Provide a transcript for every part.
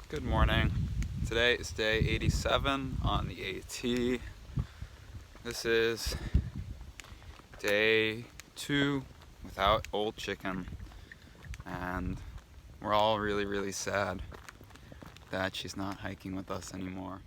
Good morning. Today is day 87 on the AT. This is day 2 without Old Chicken, and we're all really sad that she's not hiking with us anymore.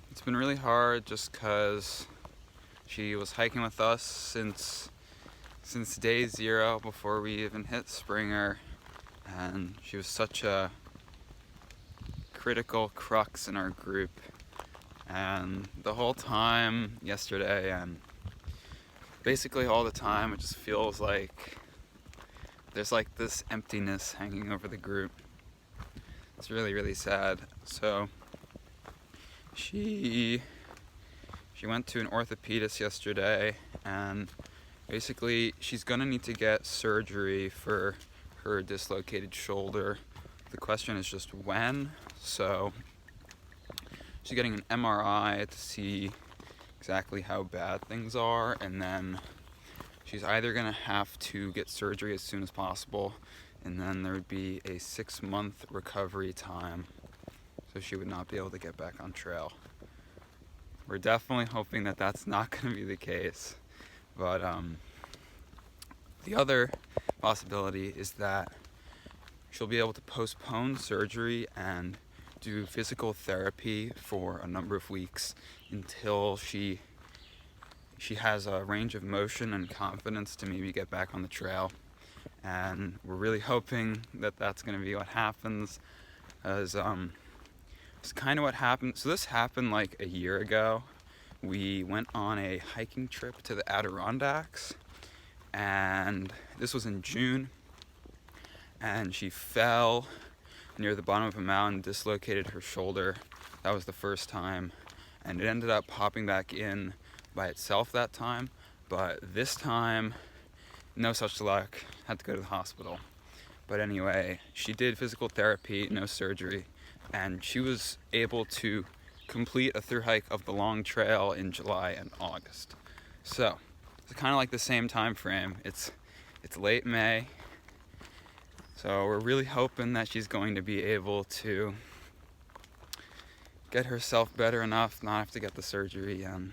It's been really hard just because she was hiking with us since day 0 before we even hit Springer. And she was such a critical crux in our group. And the whole time yesterday, and basically all the time, it just feels like there's like this emptiness hanging over the group. It's really sad. So she went to an orthopedist yesterday, and basically she's gonna need to get surgery for her dislocated shoulder. The question is just when. So she's getting an MRI to see exactly how bad things are, and then she's either gonna have to get surgery as soon as possible, and then there would be a 6-month recovery time, so she would not be able to get back on trail. We're definitely hoping that that's not gonna be the case, but the other possibility is that she'll be able to postpone surgery and do physical therapy for a number of weeks until she has a range of motion and confidence to maybe get back on the trail. And we're really hoping that that's going to be what happens, as it's kind of what happened. So this happened like a year ago. We went on a hiking trip to the Adirondacks, and this was in June, and she fell near the bottom of a mountain, dislocated her shoulder. That was the first time, and it ended up popping back in by itself that time, but this time, no such luck, had to go to the hospital. But anyway, she did physical therapy, no surgery, and she was able to complete a through hike of the long trail in July and August. So it's kind of like the same time frame. It's late May, so we're really hoping that she's going to be able to get herself better enough, not have to get the surgery, and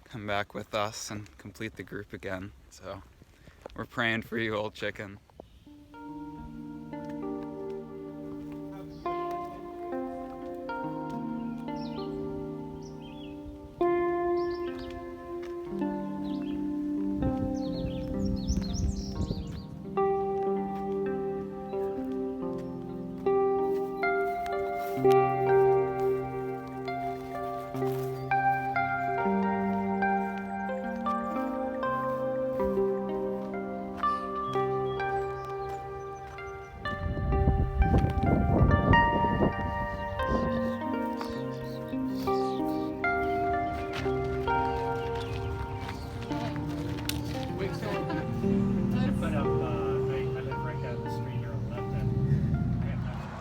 come back with us and complete the group again. So we're praying for you, Old Chicken.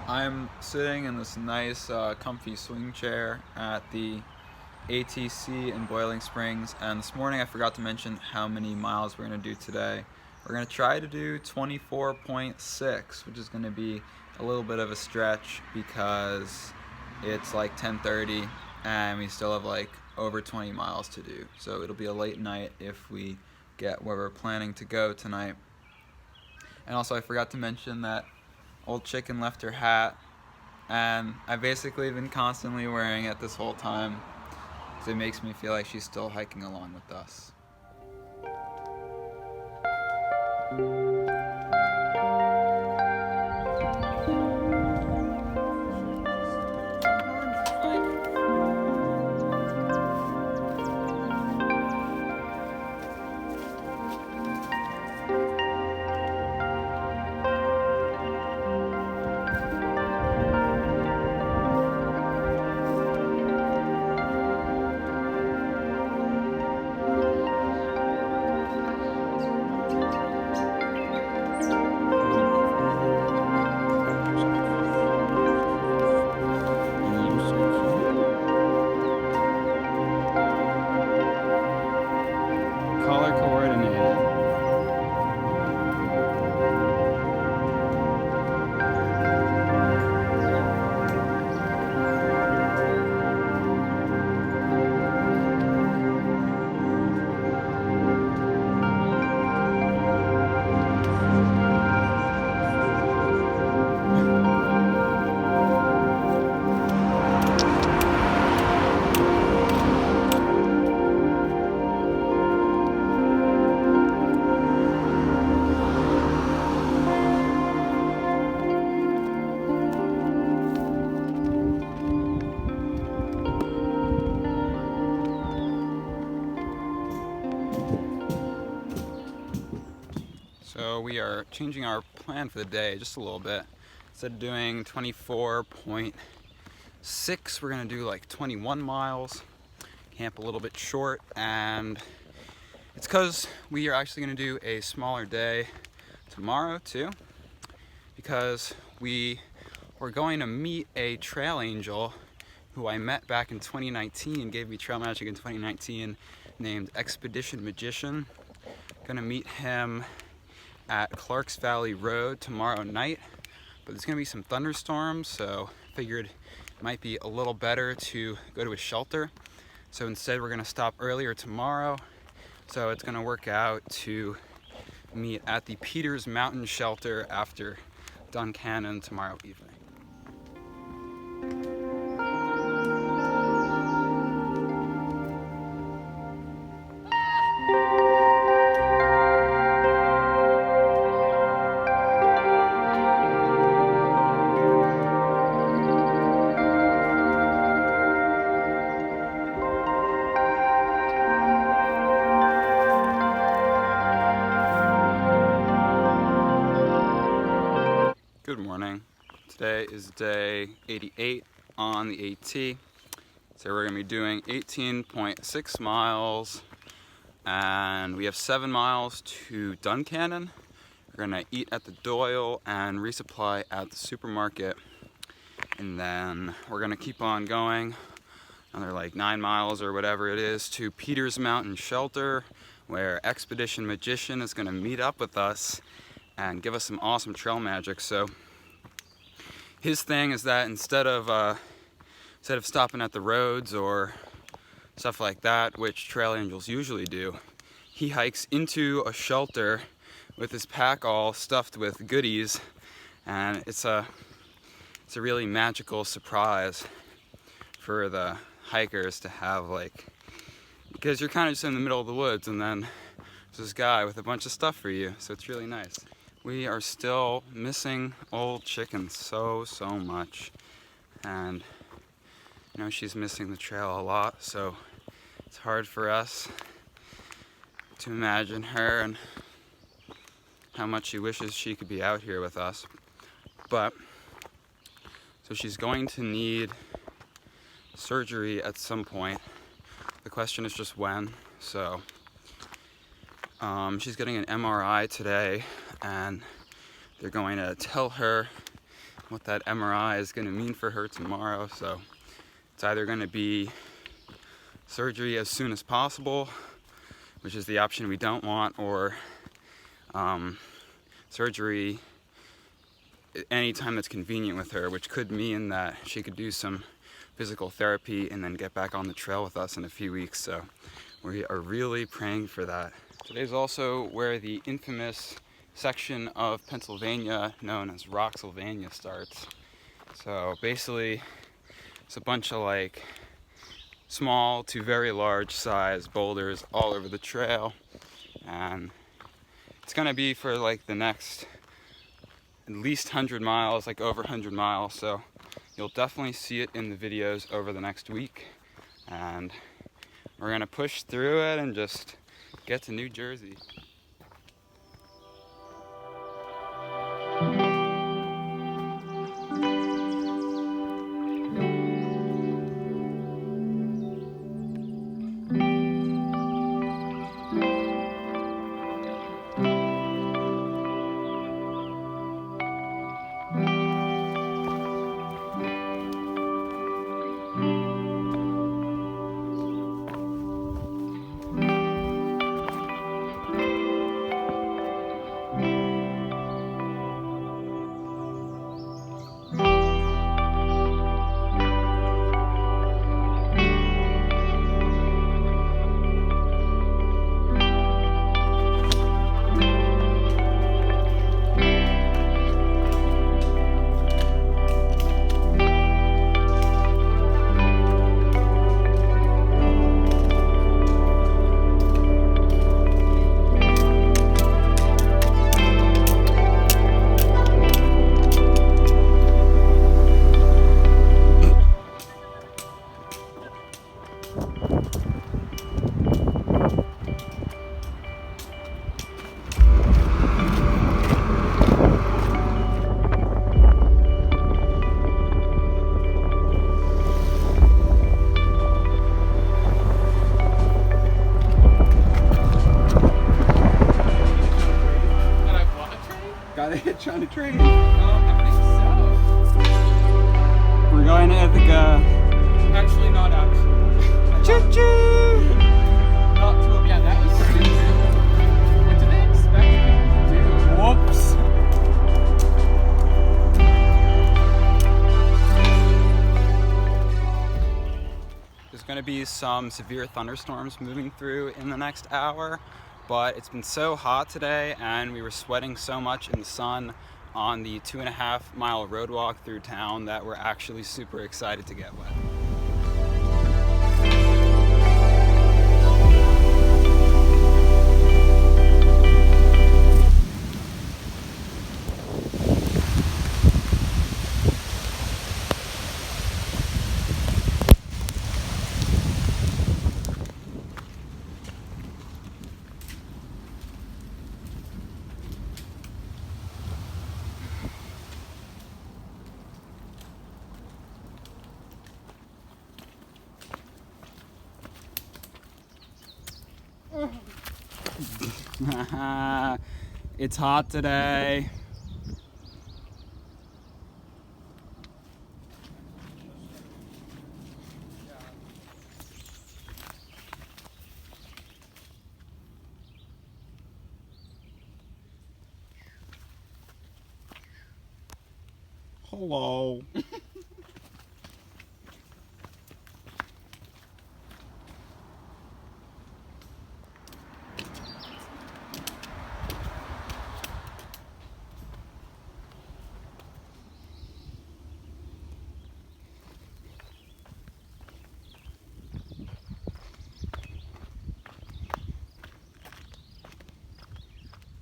I'm sitting in this nice, comfy swing chair at the ATC in Boiling Springs, and this morning I forgot to mention how many miles we're going to do today. We're going to try to do 24.6, which is going to be a little bit of a stretch because it's like 10:30 and we still have like over 20 miles to do. So it'll be a late night if we get where we're planning to go tonight. And also I forgot to mention that Old Chicken left her hat, and I've basically been constantly wearing it this whole time because it makes me feel like she's still hiking along with us. we are changing our plan for the day just a little bit. Instead of doing 24.6, we're gonna do like 21 miles, camp a little bit short, and it's because we are actually gonna do a smaller day tomorrow too, because we're going to meet a trail angel who I met back in 2019, gave me trail magic in 2019, named Expedition Magician. Gonna meet him at Clarks Valley Road tomorrow night, but there's gonna be some thunderstorms, so figured it might be a little better to go to a shelter. So instead we're gonna stop earlier tomorrow, so it's gonna work out to meet at the Peters Mountain Shelter after Duncannon tomorrow evening. Good morning. Today is day 88 on the AT. So we're going to be doing 18.6 miles, and we have 7 miles to Duncannon. We're going to eat at the Doyle and resupply at the supermarket, and then we're going to keep on going another like 9 miles or whatever it is to Peters Mountain Shelter, where Expedition Magician is going to meet up with us and give us some awesome trail magic. So his thing is that instead of stopping at the roads or stuff like that, which trail angels usually do, he hikes into a shelter with his pack all stuffed with goodies, and it's a really magical surprise for the hikers to have, like, because you're kind of just in the middle of the woods and then there's this guy with a bunch of stuff for you, so it's really nice. We are still missing old chicken so much, and you know, she's missing the trail a lot, so it's hard for us to imagine her and how much she wishes she could be out here with us. But so she's going to need surgery at some point. The question is just when. So she's getting an MRI today, and they're going to tell her what that MRI is going to mean for her tomorrow. So it's either going to be surgery as soon as possible, which is the option we don't want, or surgery anytime that's convenient with her, which could mean that she could do some physical therapy and then get back on the trail with us in a few weeks. So we are really praying for that. Today's also where the infamous section of Pennsylvania known as Rocksylvania starts. So basically it's a bunch of like small to very large size boulders all over the trail, and it's gonna be for like the next at least 100 miles, like over 100 miles. So you'll definitely see it in the videos over the next week, and we're gonna push through it and just get to New Jersey. trying to train? I think so. We're going to Ithaca. Actually, not actually. Choo-choo! Not 12. Yeah, that was pretty cool. What do they expect me to do? Whoops. There's going to be some severe thunderstorms moving through in the next hour, but it's been so hot today and we were sweating so much in the sun on the 2.5 mile road walk through town that we're actually super excited to get wet. It's hot today. Hello.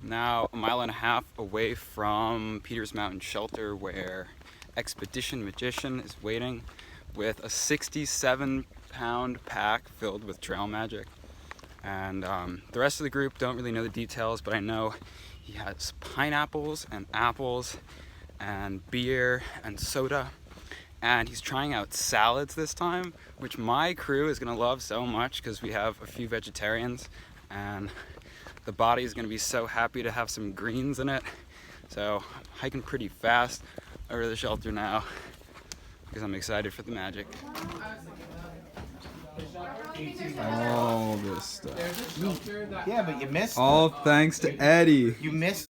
Now 1.5 miles away from Peters Mountain Shelter, where Expedition Magician is waiting with a 67-pound pack filled with trail magic. And the rest of the group don't really know the details, but I know he has pineapples and apples and beer and soda. And he's trying out salads this time, which my crew is gonna love so much because we have a few vegetarians and the body is gonna be so happy to have some greens in it. So I'm hiking pretty fast over to the shelter now because I'm excited for the magic. All this stuff. Yeah, but you missed. All thanks to Eddie. You missed.